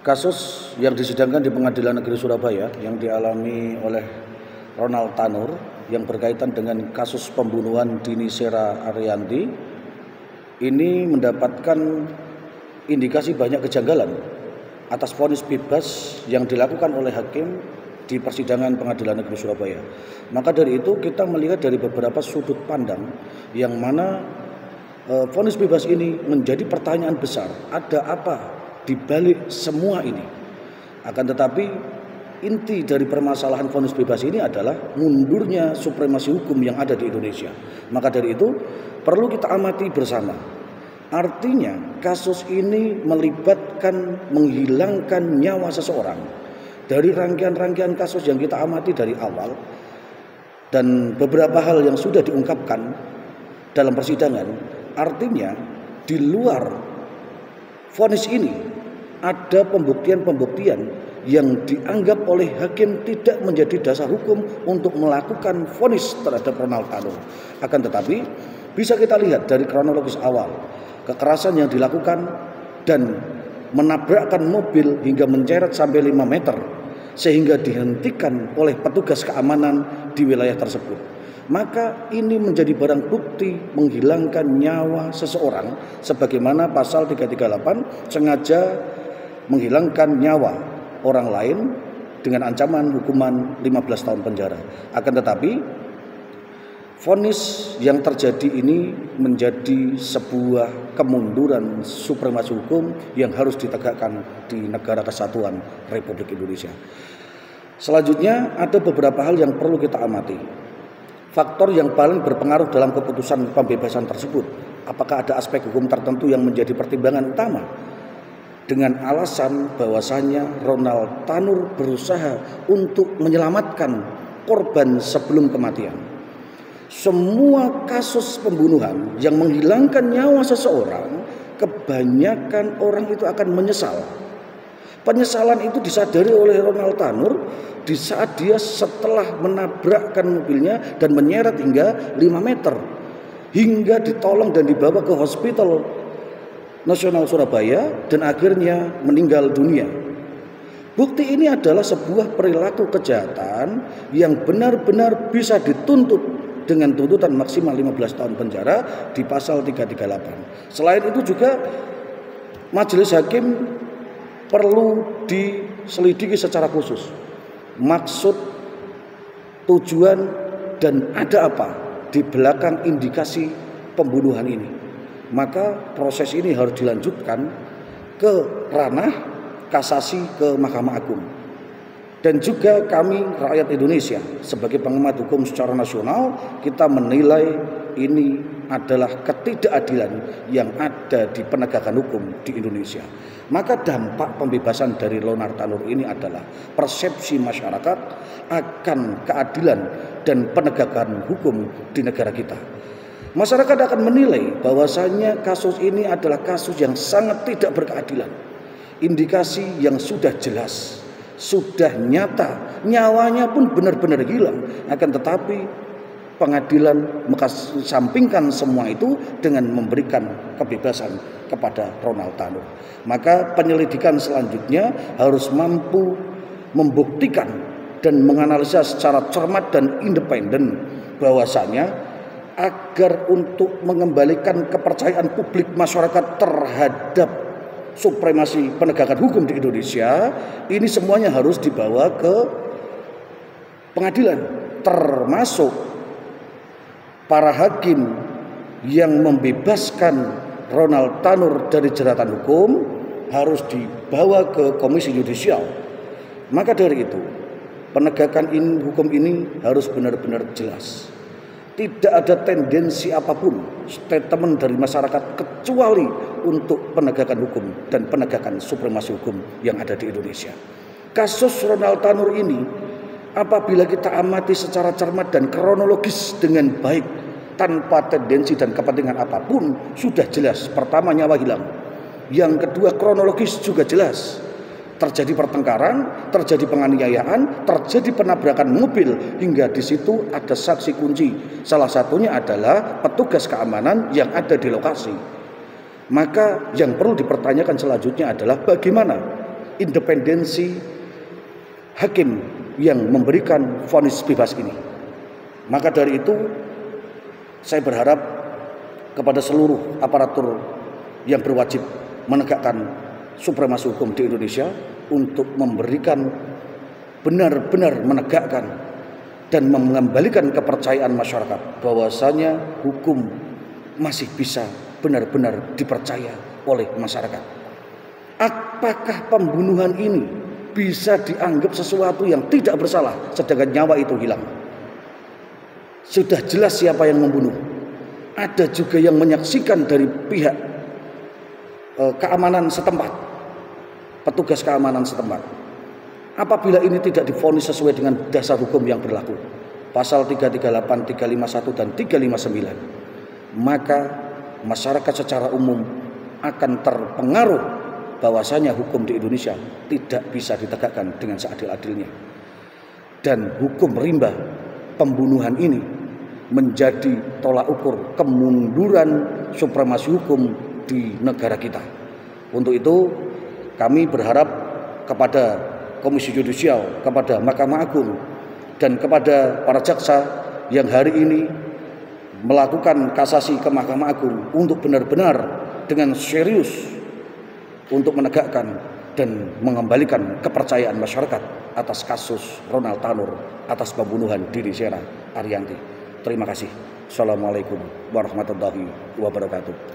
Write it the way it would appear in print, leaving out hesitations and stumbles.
Kasus yang disidangkan di Pengadilan Negeri Surabaya yang dialami oleh Ronald Tanur yang berkaitan dengan kasus pembunuhan Dini Sera Ariyanti ini mendapatkan indikasi banyak kejanggalan atas vonis bebas yang dilakukan oleh hakim di persidangan Pengadilan Negeri Surabaya. Maka dari itu kita melihat dari beberapa sudut pandang yang mana vonis bebas ini menjadi pertanyaan besar. Ada apa di balik semua ini? Akan tetapi inti dari permasalahan vonis bebas ini adalah mundurnya supremasi hukum yang ada di Indonesia. Maka dari itu perlu kita amati bersama. Artinya kasus ini melibatkan menghilangkan nyawa seseorang. Dari rangkaian-rangkaian kasus yang kita amati dari awal dan beberapa hal yang sudah diungkapkan dalam persidangan, artinya di luar vonis ini ada pembuktian-pembuktian yang dianggap oleh hakim tidak menjadi dasar hukum untuk melakukan vonis terhadap Ronald Tanur. Akan tetapi bisa kita lihat dari kronologis awal, kekerasan yang dilakukan dan menabrakkan mobil hingga menceret sampai 5 meter sehingga dihentikan oleh petugas keamanan di wilayah tersebut. Maka ini menjadi barang bukti menghilangkan nyawa seseorang sebagaimana pasal 338 sengaja menghilangkan nyawa orang lain dengan ancaman hukuman 15 tahun penjara. Akan tetapi vonis yang terjadi ini menjadi sebuah kemunduran supremasi hukum yang harus ditegakkan di negara kesatuan Republik Indonesia. Selanjutnya ada beberapa hal yang perlu kita amati. Faktor yang paling berpengaruh dalam keputusan pembebasan tersebut. Apakah ada aspek hukum tertentu yang menjadi pertimbangan utama? Dengan alasan bahwasannya Ronald Tanur berusaha untuk menyelamatkan korban sebelum kematian. Semua kasus pembunuhan yang menghilangkan nyawa seseorang, kebanyakan orang itu akan menyesal. Penyesalan itu disadari oleh Ronald Tanur di saat dia setelah menabrakkan mobilnya dan menyeret hingga 5 meter. Hingga ditolong dan dibawa ke Hospital Nasional Surabaya dan akhirnya meninggal dunia. Bukti ini adalah sebuah perilaku kejahatan yang benar-benar bisa dituntut dengan tuntutan maksimal 15 tahun penjara di pasal 338. Selain itu juga majelis hakim perlu diselidiki secara khusus. Maksud, tujuan, dan ada apa di belakang indikasi pembunuhan ini. Maka proses ini harus dilanjutkan ke ranah kasasi ke Mahkamah Agung. Dan juga kami rakyat Indonesia sebagai pengamat hukum secara nasional, kita menilai ini adalah ketidakadilan yang ada di penegakan hukum di Indonesia. Maka dampak pembebasan dari Ronald Tanur ini adalah persepsi masyarakat akan keadilan dan penegakan hukum di negara kita. Masyarakat akan menilai bahwasanya kasus ini adalah kasus yang sangat tidak berkeadilan. Indikasi yang sudah jelas, sudah nyata, nyawanya pun benar-benar hilang. Akan tetapi pengadilan mengesampingkan semua itu dengan memberikan kebebasan kepada Ronald Tanur. Maka penyelidikan selanjutnya harus mampu membuktikan dan menganalisa secara cermat dan independen bahwasanya agar untuk mengembalikan kepercayaan publik masyarakat terhadap supremasi penegakan hukum di Indonesia, ini semuanya harus dibawa ke pengadilan, termasuk para hakim yang membebaskan Ronald Tanur dari jeratan hukum harus dibawa ke Komisi Yudisial. Maka dari itu penegakan hukum ini harus benar-benar jelas. Tidak ada tendensi apapun statement dari masyarakat kecuali untuk penegakan hukum dan penegakan supremasi hukum yang ada di Indonesia. Kasus Ronald Tanur ini apabila kita amati secara cermat dan kronologis dengan baik tanpa tendensi dan kepentingan apapun sudah jelas. Pertama, nyawa hilang. Yang kedua, kronologis juga jelas. Terjadi pertengkaran, terjadi penganiayaan, terjadi penabrakan mobil hingga di situ ada saksi kunci. Salah satunya adalah petugas keamanan yang ada di lokasi. Maka yang perlu dipertanyakan selanjutnya adalah bagaimana independensi hakim yang memberikan vonis bebas ini. Maka dari itu saya berharap kepada seluruh aparatur yang berwajib menegakkan supremasi hukum di Indonesia untuk memberikan benar-benar menegakkan dan mengembalikan kepercayaan masyarakat bahwasanya hukum masih bisa benar-benar dipercaya oleh masyarakat. Apakah pembunuhan ini bisa dianggap sesuatu yang tidak bersalah sedangkan nyawa itu hilang? Sudah jelas siapa yang membunuh. Ada juga yang menyaksikan dari pihak keamanan setempat, petugas keamanan setempat. Apabila ini tidak divonis sesuai dengan dasar hukum yang berlaku, pasal 338, 351 dan 359, maka masyarakat secara umum akan terpengaruh bahwasanya hukum di Indonesia tidak bisa ditegakkan dengan seadil-adilnya. Dan hukum rimba pembunuhan ini menjadi tolak ukur kemunduran supremasi hukum di negara kita. Untuk itu kami berharap kepada Komisi Yudisial, kepada Mahkamah Agung, dan kepada para jaksa yang hari ini melakukan kasasi ke Mahkamah Agung untuk benar-benar dengan serius untuk menegakkan dan mengembalikan kepercayaan masyarakat atas kasus Ronald Tanur atas pembunuhan Dini Sera Ariyanti. Terima kasih. Assalamualaikum warahmatullahi wabarakatuh.